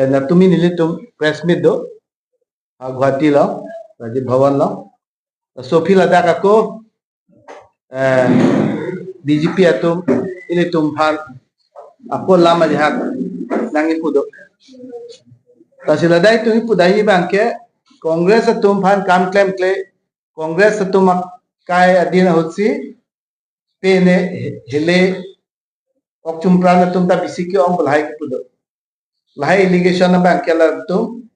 na tumi nili tum press meet do Guwahati lo Rajiv Bhavan lo Sophie Ladakh ako DGP atum ili tum phan ako lama jahak nangi pudo tasiladai tumi pudai bangke Congress atum phan kam claim kle Congress atum kai adina hotsi pene hele okchum prana tum ta bisiki ong belhai pudo lahai allegation na bangke la tum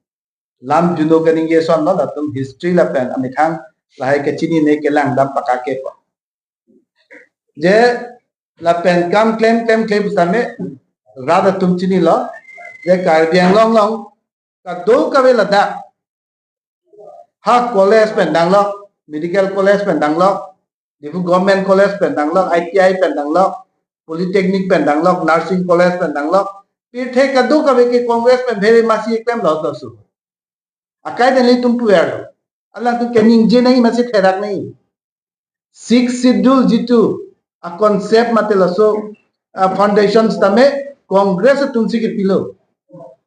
lam juno ganinge son no la tum history la pen amethang lahai ke chini ne ke lang dam pakake pa je la pen kam claim same rada tum chini lo je Karbi Anglong long ka do ka ve la da ha college pen dang lo medical college pen dang lo difu government college pen dang lo ITI pen dang lo polytechnic pen dang lo nursing college pen dang lo pir the ka do ka ve ke congress pen very masi claim lo do su akai de li tum puer Allah tu kening je nahi masi therak nahi six schedule jitu a concept matela so foundations tame congress tumsi ke pilo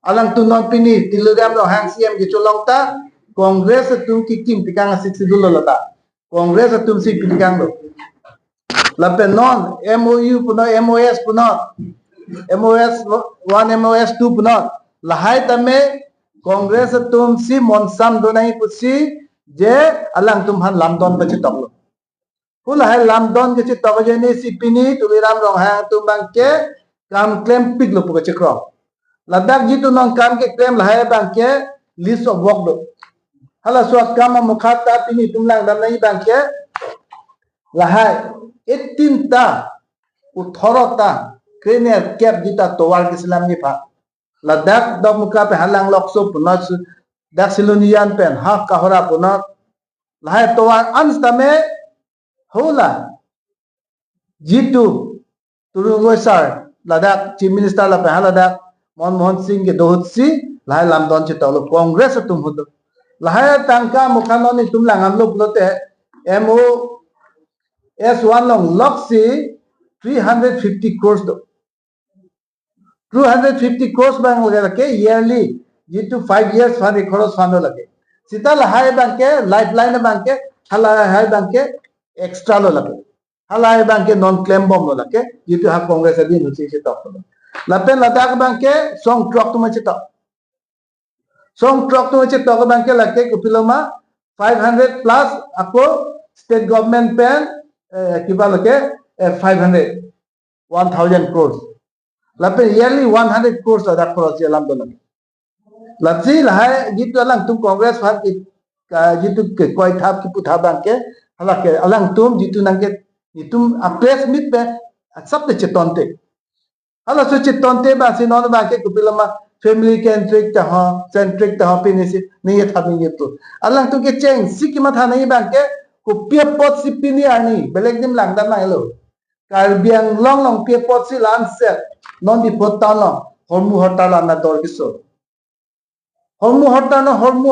alang tu non pini tilugam lo hang cm ke cholong ta congress tum ki kim tikang six schedule lo ta congress tumsi pitikang lo lape non MOU puno MOS puno MOS 1 MOS 2 puno lahai tame congress tumsi monsam do nahi pusi je alang tum han lamdon bachi toklo pula hai lamdon ke chi tok je ni sipini tuliram rong ha tum bangke kam claim piglo puga chekro ladak jitu non kam ke claim lahai bangke list of work do hala swat kama mukhata pini tumlang dam nahi bangke lahai 18 ta 18 ta krenier cap jita towar ke islam ni pha ladak dok muka pe halang lokso punat dak silunian pen ha kahora punat lahai towar anstame hola jitu turungoi sar ladak chief minister la pe ladak Manmohan Singh ke dohutsi lahai lamdon che tolo congress tum hudo lahai tangka mukhanoni tum langam lo plote MO S1 long loksi 350 crores do 250 crores bang lage yearly jitu 5 years fund crores fund lage sita lahai banke lifeline banke hala hai banke extra lo lage hala hai banke non claim bomb lo lage jitu ha congress adi nuchi se top lapen ladak banke song truck tu mache top song truck tu mache top banke lage kupiloma 500 plus ako state government pen kiba lage 500 1000 crores lapen yearly 100 crores ada crores alam do lage lapsi lahai jitu alang tum congress fund jitu ke koi thap ki putha banke hala ke alang tum jitu nangke jitum press meet pe sab de chetonte hala so chetonte ba sinon banke kupilama family centric ta ha pinisi ni ye thabing gitu alang tum ke cheng sikima tha nahi banke ku pe pot sipini ani beleg dim lang dan nai lo Karbi Anglong long pe pot si lan set non di pot ta lo hormu hotal na dor kiso hormu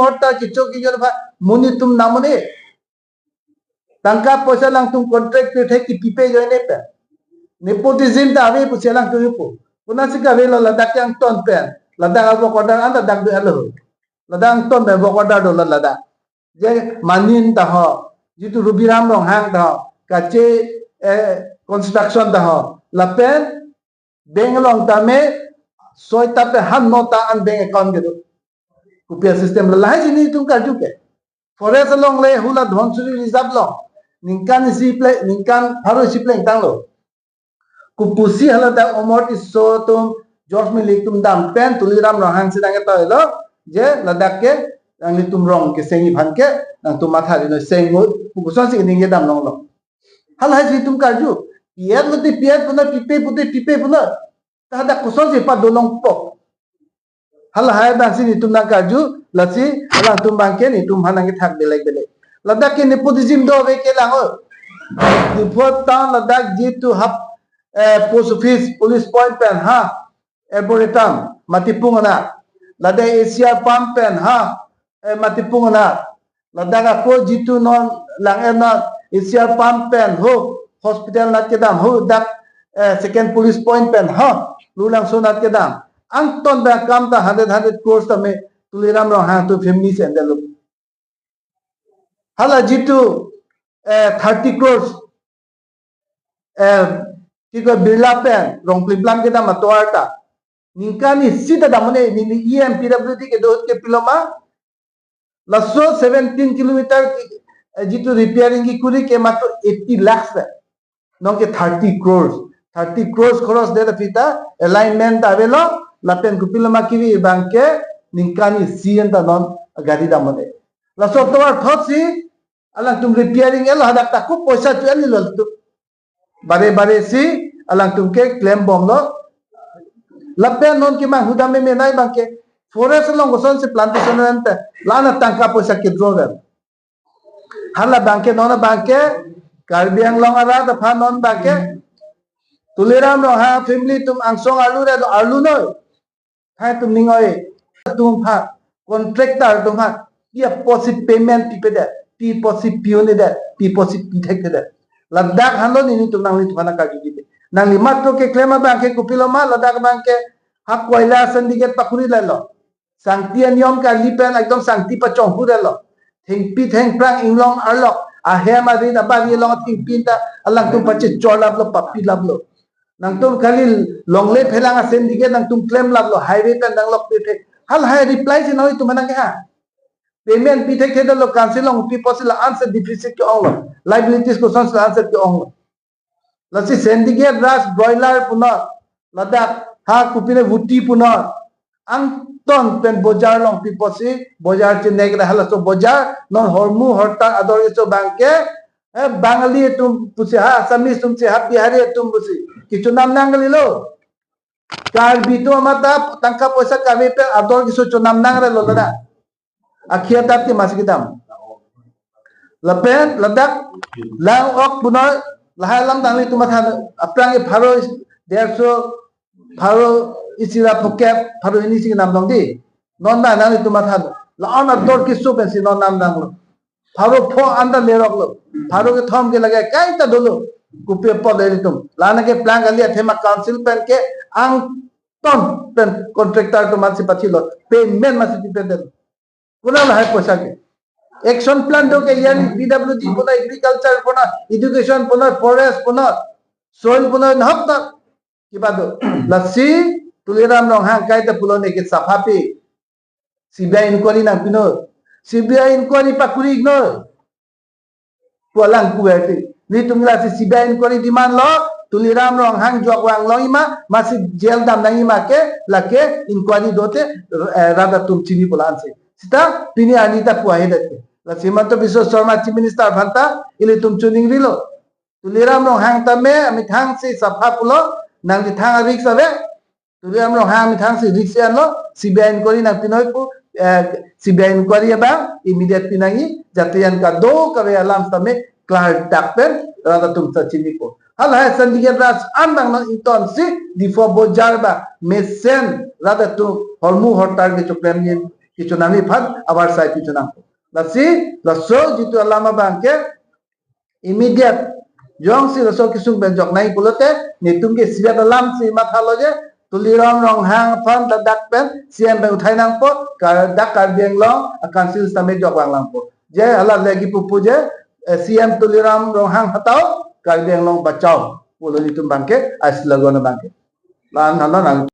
hotta kicho ki jor muni tum namone tangka poisa lang tum contract pe the ki pipe joine pe nepotism ta ave pu selang tu pu puna sika ve lo ladak yang ton pen ladak abo kodar anda dak be alo ladak ton be bo kodar do ladak je manin ta ho jitu rubiram rong hang ta kache construction ta ho lapen bengalong ta me soita pe han nota an bank account ge do UPI system la lahai jini tum kar juke forest long le hula dhonsuri reserve lo ningkan si play ningkan haro si play tang lo kupusi hala da omot iso tum George Milik tum dam pen tuliram rohang sidang ta lo je ladak ke ang li tum rong ke sengi bhan ke nang tum matha ri no sengo kupuson si ning ye dam long lo hala ji tum kar ju pier lo ti pier puna pipe puna ta da kuson si pa dolong pok hala hai bang sini tum nang kaju lasi hala tum bangke ni tum hanang ke thak belek ladak ke nepotism do ve ke lango di town ladak jitu hap post office police point pen ha arboretum matipungana ladak Asia pump pen ha matipungana ladak ko jitu non lang na Asia pump pen ho hospital nat ke dam ho dak second police point pen ha lulang so nat ke dam ang ton ba kam ta 100 crores ta me tuliram rong hang tu family se andalo hala jitu 30 crores ki ko birla pen rong plim kita matoarta ningkani sita damone ni EMPWD ke dot ke piloma lasso 17 kilometer jitu repairing ki kuri ke matro 80 lakhs non ke 30 crores cross de da pita alignment avelo lapen ku piloma ki banke ningkani sien da non gadi damone lasso toar thotsi alang tum repairing el hadak ta ku poisa tu el lol tu bare si alang tum ke claim bom lo lapen non ki ma hudame me nai banke forest long goson se plantation ante lana tangka poisa ke drover hala banke nona banke Karbi Anglong ara da pha non banke tuliram no ha family tum angsong alu re alu no hai tum ningoi tum pha contractor tum ha ya posit payment pi pede pi posit pione de pi posit pi thek de ladak halo ni tum nang li thana ka gi nang li matro ke klema banke kupiloma ladak banke ha koila syndicate pakuri lelo sangti niom ka lipen ekdom sangti pa chongpu lelo thing pi theng prang inglong arlo a hem a rin abang long thing pinta alang tum pache cholap lo papi lablo nang tum kali longle phelang a syndicate nang tum claim lablo highway pen dang lok pe hal hai reply si noi tum nang ha payment pi thek thedalo cancel long pi possible answer deficit ke ong liabilities ko sans answer ke ong lasi syndicate ras broiler puno ladak ha kupine vuti puno ang ton pen bojar long pi posi bojar che nek rahala so bojar non hormu horta ador so banke bangali tum pusi ha asami tum se ha bihari tum pusi kichu nam nangali lo Karbi tu amata tangka poisa kami pe ador kisu chunam nang re lo lada akhia tapti masikidam lapen ladak lang ok puno lahalam tangli tumathan aprang pharo 150 pharo isira pokep pharo ini sing nam dong di non na nang tumathan la ana dor kisu pensi non nam nang lo pharo pho anda lerok lo pharo ke thom ke lage kai ta dolo kupe pod le tum lana ke plan gali thema council pen ke ang ton pen contractor to masi pathi lo payment masi pe de kunal hai poisa ke action plan do ke yan PWD puna agriculture puna education puna forest puna soil puna nahta kiba do lasi tuliram rong hang kai ta pulo ne ke safapi CBI inquiry nang pino CBI inquiry pakuri ignore pualang kuwerte ni tumla si CBI inquiry demand lo tuliram rong hang jok wang lo ima masih jail dam nang ima ke lake inquiry dote rada tum chini pulan se sita pini anita puahe dete la Himanto Biswa Sharma Chief Minister bhanta ili tum chuning rilo tuliram rong hang tame ami thang si safa pulo nang di thang riks ave tuliram rong hang ami thang si riks lo CBI inquiry nang pinoi pu CBI inquiry ba immediate pinangi jatian ka do kare alam tame clar dakpen rada tum chini po hal hai syndicate ras andang no inton si di fo bojar ba mesen rada tu hormu hortar ke choklem ni kichu nami phat abar sai kichu nam lasi laso jitu alama bangke immediate jong si laso kisung benjok nai pulote nitung ke siat alam si mathalo je tuliram rong hang phan da dak pen siam be uthai nang po kar dak kar beng long council same jok wang lang po je ala legi pupu je CM tuliram rong hang hatao kar beng long bachao pulo jitu bangke as lagona bangke lan halan